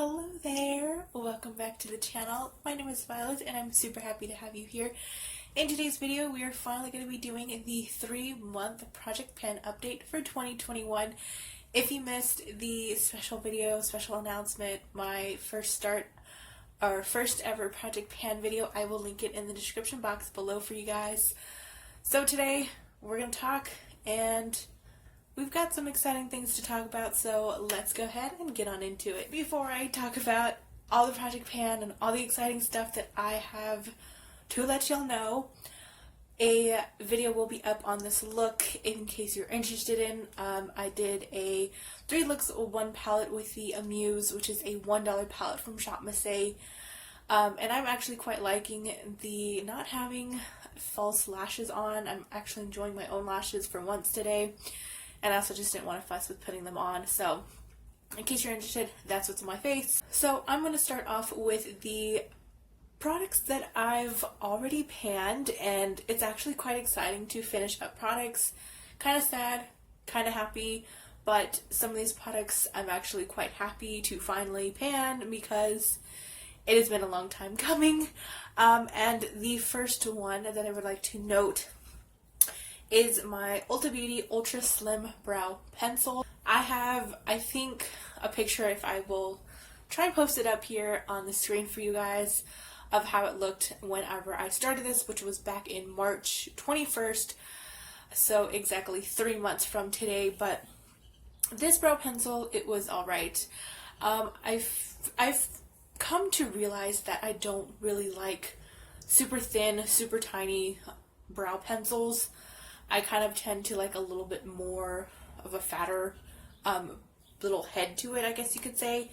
Hello there, welcome back to the channel. My name is Violet and I'm super happy to have you here. In today's video we are finally going to be doing the 3-month project pan update for 2021. If you missed the special announcement, my first ever project pan video, I will link it in the description box below for you guys. So today we're going to talk, and we've got some exciting things to talk about, so let's go ahead and get on into it. Before I talk about all the project pan and all the exciting stuff that I have to let y'all know, a video will be up on this look in case you're interested in. I did a 3 looks 1 palette with the Amuse, which is a $1 palette from Shop Massé. And I'm actually quite liking the not having false lashes on. I'm actually enjoying my own lashes for once today. And I also just didn't want to fuss with putting them on. So in case you're interested, that's what's on my face. So I'm going to start off with the products that I've already panned, and it's actually quite exciting to finish up products. Kind of sad, kind of happy, but some of these products I'm actually quite happy to finally pan because it has been a long time coming. And the first one that I would like to note is my Ulta Beauty Ultra Slim Brow Pencil. I have, I think, a picture, if I will try and post it up here on the screen for you guys, of how it looked whenever I started this, which was back in March 21st, so exactly 3 months from today. But this brow pencil, it was alright. I've come to realize that I don't really like super thin, super tiny brow pencils. I kind of tend to like a little bit more of a fatter little head to it, I guess you could say.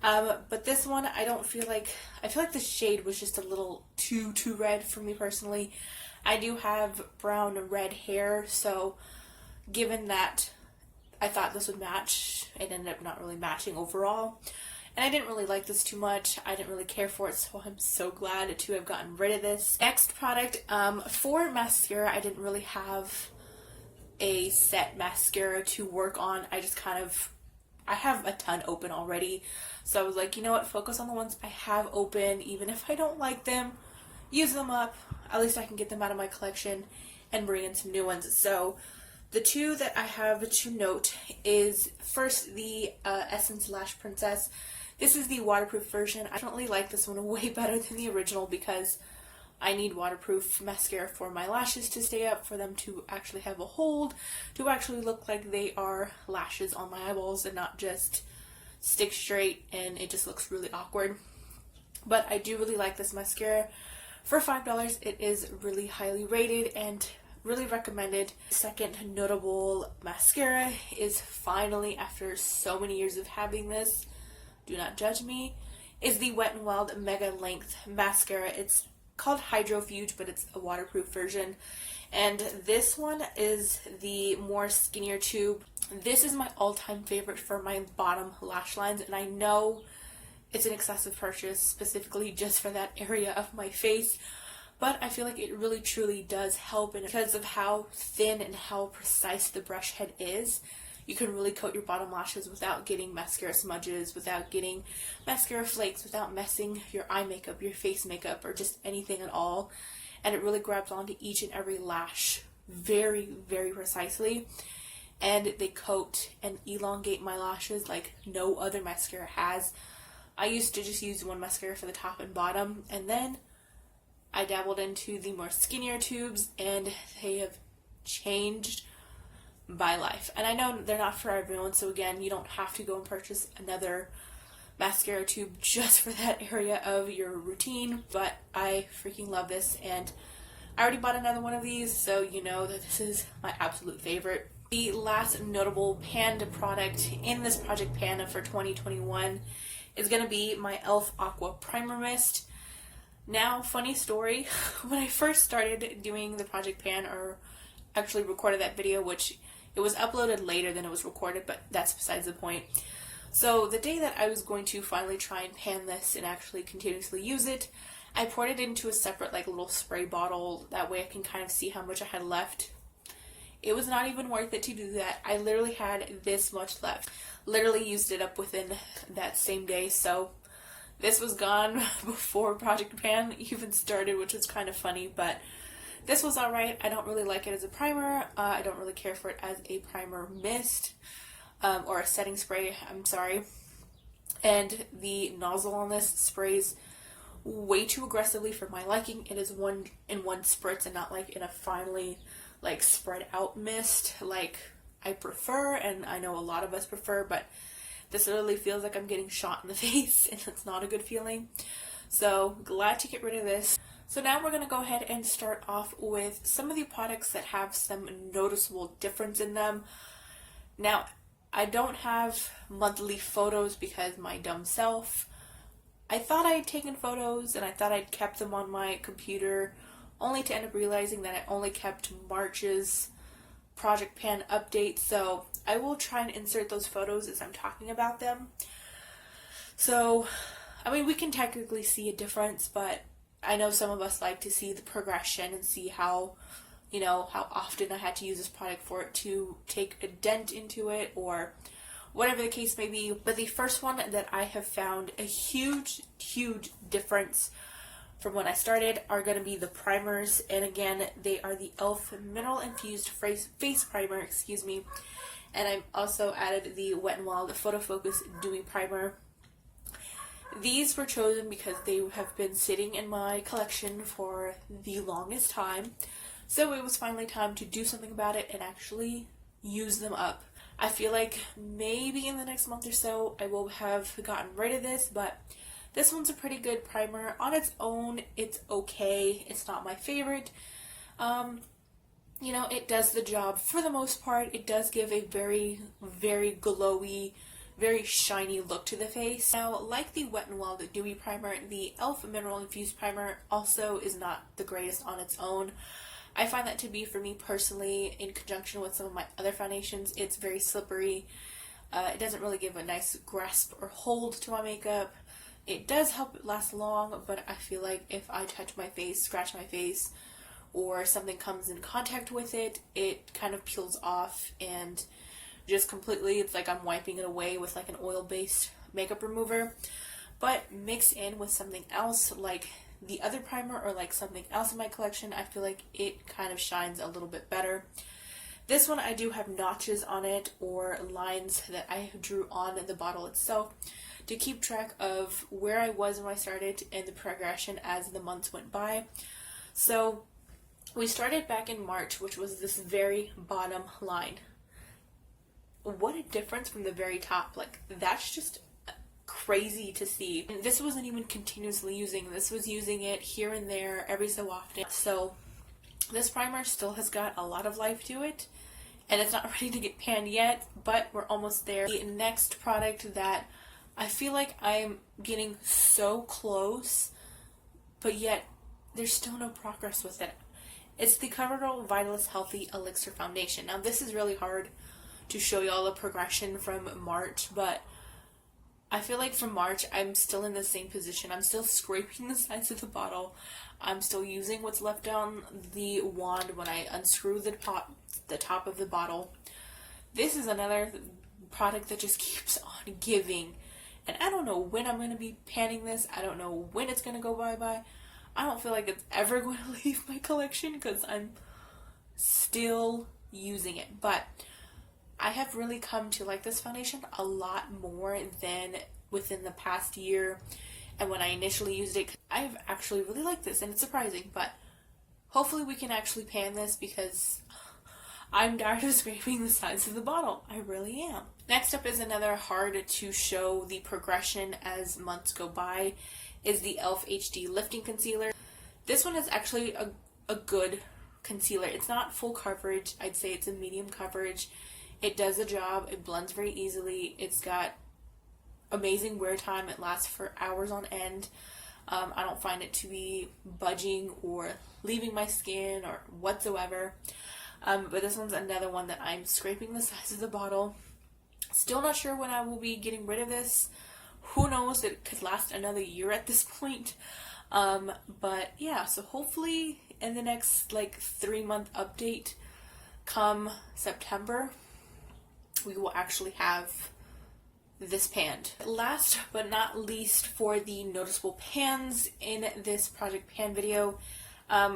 But this one, I feel like the shade was just a little too red for me personally. I do have brown red hair, so given that I thought this would match, it ended up not really matching overall. And I didn't really like this too much. I didn't really care for it, so I'm so glad to have gotten rid of this. Next product, for mascara, I didn't really have a set mascara to work on. I have a ton open already. So I was like, you know what, focus on the ones I have open. Even if I don't like them, use them up. At least I can get them out of my collection and bring in some new ones. So the two that I have to note is first the Essence Lash Princess. This is the waterproof version. I definitely like this one way better than the original because I need waterproof mascara for my lashes to stay up, for them to actually have a hold, to actually look like they are lashes on my eyeballs and not just stick straight and it just looks really awkward. But I do really like this mascara. For $5, it is really highly rated and really recommended. Second notable mascara is finally, after so many years of having this, do not judge me, is the Wet n Wild MegaLength mascara. It's called Hydrofuge, but it's a waterproof version. And this one is the more skinnier tube. This is my all-time favorite for my bottom lash lines, and I know it's an excessive purchase specifically just for that area of my face, but I feel like it really truly does help, and because of how thin and how precise the brush head is, you can really coat your bottom lashes without getting mascara smudges, without getting mascara flakes, without messing your eye makeup, your face makeup, or just anything at all. And it really grabs onto each and every lash very, very precisely. And they coat and elongate my lashes like no other mascara has. I used to just use one mascara for the top and bottom, and then I dabbled into the more skinnier tubes, and they have changed my life. And I know they're not for everyone, so again, you don't have to go and purchase another mascara tube just for that area of your routine, but I freaking love this, and I already bought another one of these, so you know that this is my absolute favorite. The last notable panned product in this project pan for 2021 is going to be my e.l.f. Aqua Primer Mist. Now, funny story, when I first started doing the project pan, or actually recorded that video, which it was uploaded later than it was recorded, but that's besides the point. So the day that I was going to finally try and pan this and actually continuously use it, I poured it into a separate like little spray bottle. That way I can kind of see how much I had left. It was not even worth it to do that. I literally had this much left. Literally used it up within that same day, so this was gone before Project Pan even started, which was kind of funny, but this was alright. I don't really like it as a primer. I don't really care for it as a primer mist, or a setting spray, I'm sorry. And the nozzle on this sprays way too aggressively for my liking. It is one in one spritz and not like in a finely like spread out mist like I prefer, and I know a lot of us prefer, but this literally feels like I'm getting shot in the face, and it's not a good feeling. So glad to get rid of this. So now we're going to go ahead and start off with some of the products that have some noticeable difference in them. Now, I don't have monthly photos because my dumb self, I thought I had taken photos and I thought I'd kept them on my computer, only to end up realizing that I only kept March's Project Pan update. So I will try and insert those photos as I'm talking about them. So, I mean, we can technically see a difference, but I know some of us like to see the progression and see how, you know, how often I had to use this product for it to take a dent into it, or whatever the case may be. But the first one that I have found a huge difference from when I started are going to be the primers. And again, they are the e.l.f. Mineral Infused Face Primer, and I've also added the Wet n Wild Photo Focus Dewy Primer. These were chosen because they have been sitting in my collection for the longest time, so it was finally time to do something about it and actually use them up. I feel like maybe in the next month or so I will have gotten rid of this, but this one's a pretty good primer. On its own, it's okay. It's not my favorite. You know, it does the job for the most part. It does give a very glowy, very shiny look to the face. Now, like the Wet n Wild Dewy Primer, the e.l.f. Mineral Infused Primer also is not the greatest on its own. I find that to be, for me personally, in conjunction with some of my other foundations, it's very slippery. It doesn't really give a nice grasp or hold to my makeup. It does help it last long, but I feel like if I touch my face, scratch my face, or something comes in contact with it, it kind of peels off and just completely, it's like I'm wiping it away with like an oil-based makeup remover. But mix in with something else like the other primer or like something else in my collection, I feel like it kind of shines a little bit better. This one I do have notches on it, or lines that I drew on the bottle itself to keep track of where I was when I started and the progression as the months went by. So we started back in March, which was this very bottom line. What a difference from the very top. Like, that's just crazy to see. And this wasn't even continuously using. This was using it here and there every so often. So this primer still has got a lot of life to it, and it's not ready to get panned yet, but we're almost there. The next product that I feel like I'm getting so close, but yet there's still no progress with it. It's the CoverGirl Vitalist Healthy Elixir Foundation. Now, this is really hard to show y'all the progression from March, but I feel like from March I'm still in the same position. I'm still scraping the sides of the bottle. I'm still using what's left on the wand when I unscrew the top of the bottle. This is another product that just keeps on giving, and I don't know when I'm going to be panning this. I don't know when it's going to go bye-bye. I don't feel like it's ever going to leave my collection because I'm still using it, but I have really come to like this foundation a lot more than within the past year. And when I initially used it, I've actually really liked this, and it's surprising, but hopefully we can actually pan this because I'm tired of scraping the sides of the bottle. I really am. Next up is another hard to show the progression as months go by, is the e.l.f. HD Lifting Concealer. This one is actually a good concealer. It's not full coverage. I'd say it's a medium coverage. It does the job. It blends very easily. It's got amazing wear time. It lasts for hours on end. I don't find it to be budging or leaving my skin or whatsoever. But this one's another one that I'm scraping the sides of the bottle. Still not sure when I will be getting rid of this. Who knows? It could last another year at this point. But yeah, so hopefully in the next like 3-month update come September, we will actually have this pan. Last but not least, for the noticeable pans in this project pan video,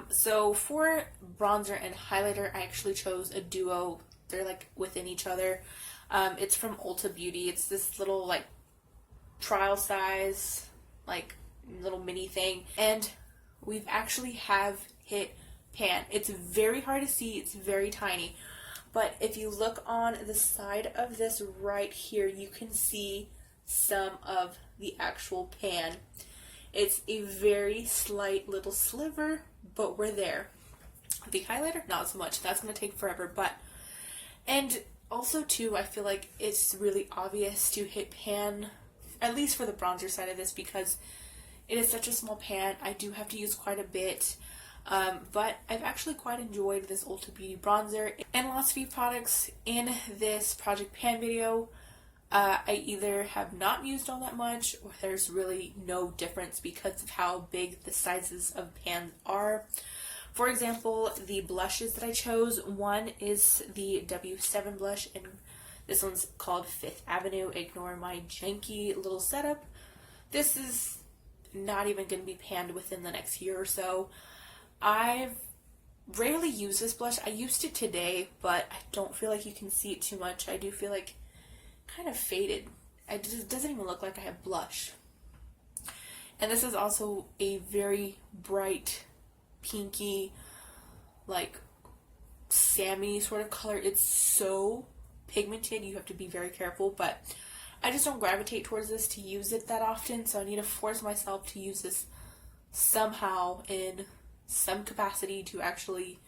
so for bronzer and highlighter, I actually chose a duo. They're like within each other. It's from Ulta Beauty. It's this little like trial size, like little mini thing, and we've actually have hit pan. It's very hard to see. It's very tiny. But if you look on the side of this right here, you can see some of the actual pan. It's a very slight little sliver, but we're there. The highlighter, not so much. That's going to take forever. And also too, I feel like it's really obvious to hit pan, at least for the bronzer side of this, because it is such a small pan. I do have to use quite a bit. But I've actually quite enjoyed this Ulta Beauty bronzer. And last few products in this project pan video, I either have not used all that much, or there's really no difference because of how big the sizes of pans are. For example, the blushes that I chose, one is the W7 blush, and this one's called Fifth Avenue. Ignore my janky little setup. This is not even going to be panned within the next year or so. I've rarely used this blush. I used it today, but I don't feel like you can see it too much. I do feel like kind of faded. It doesn't even look like I have blush. And this is also a very bright, pinky, like salmon sort of color. It's so pigmented, you have to be very careful, but I just don't gravitate towards this to use it that often, so I need to force myself to use this somehow in some capacity to actually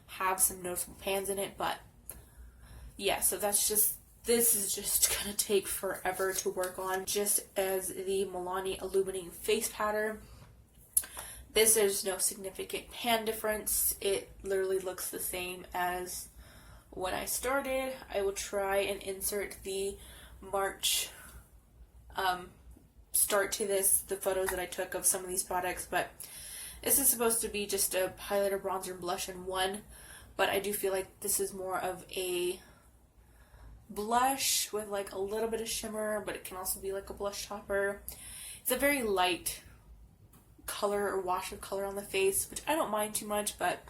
have some noticeable pans in it. But yeah, so this is just gonna take forever to work on, just as the Milani Illuminating face powder. There's no significant pan difference. It literally looks the same as when I started. I will try and insert the March start to this, the photos that I took of some of these products, but this is supposed to be just a highlighter, bronzer, and blush in one, but I do feel like this is more of a blush with like a little bit of shimmer, but it can also be like a blush topper. It's a very light color or wash of color on the face, which I don't mind too much, but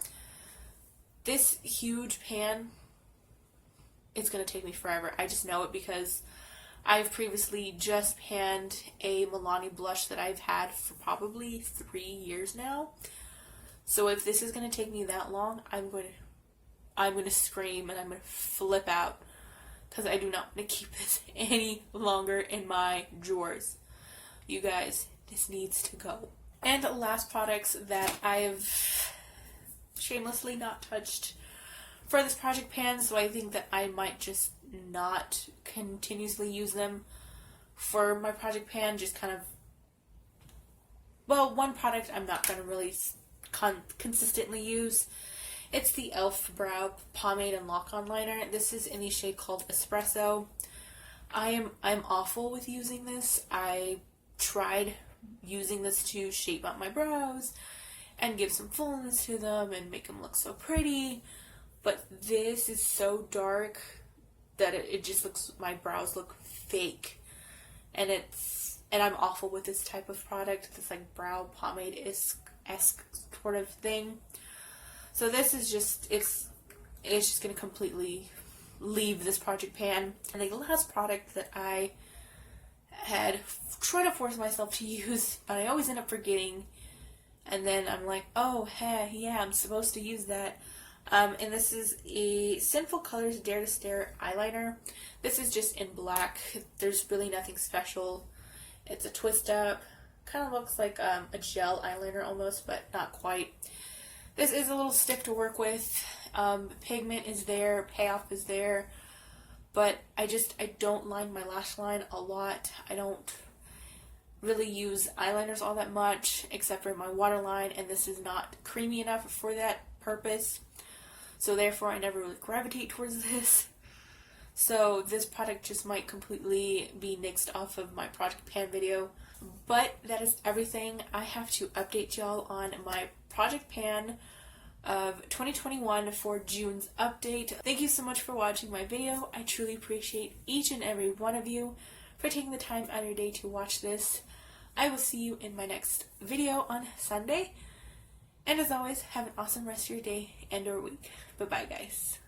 this huge pan, it's going to take me forever. I just know it because I've previously just panned a Milani blush that I've had for probably 3 years now. So if this is going to take me that long, I'm going to scream and I'm going to flip out, because I do not want to keep this any longer in my drawers. You guys, this needs to go. And the last products that I've shamelessly not touched for this project pan, so I think that I might just not continuously use them for my project pan, just kind of, well, one product I'm not going to really consistently use. It's the e.l.f. Brow Pomade and Lock-On Liner. This is in the shade called Espresso. I'm awful with using this. I tried using this to shape up my brows and give some fullness to them and make them look so pretty, but this is so dark that it just looks, my brows look fake, and I'm awful with this type of product, this like brow pomade-esque sort of thing. So this is just, it's just going to completely leave this project pan. And the last product that I had tried to force myself to use, but I always end up forgetting, and then I'm like, oh, hey, yeah, I'm supposed to use that. And this is a Sinful Colors Dare to Stare eyeliner. This is just in black. There's really nothing special. It's a twist up. Kind of looks like a gel eyeliner almost, but not quite. This is a little stiff to work with. Pigment is there, payoff is there, but I don't line my lash line a lot. I don't really use eyeliners all that much, except for my waterline, and this is not creamy enough for that purpose. So therefore, I never really gravitate towards this. So this product just might completely be nixed off of my project pan video. But that is everything. I have to update y'all on my project pan of 2021 for June's update. Thank you so much for watching my video. I truly appreciate each and every one of you for taking the time out of your day to watch this. I will see you in my next video on Sunday. And as always, have an awesome rest of your day and or week. Bye-bye, guys.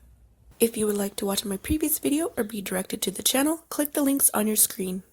If you would like to watch my previous video or be directed to the channel, click the links on your screen.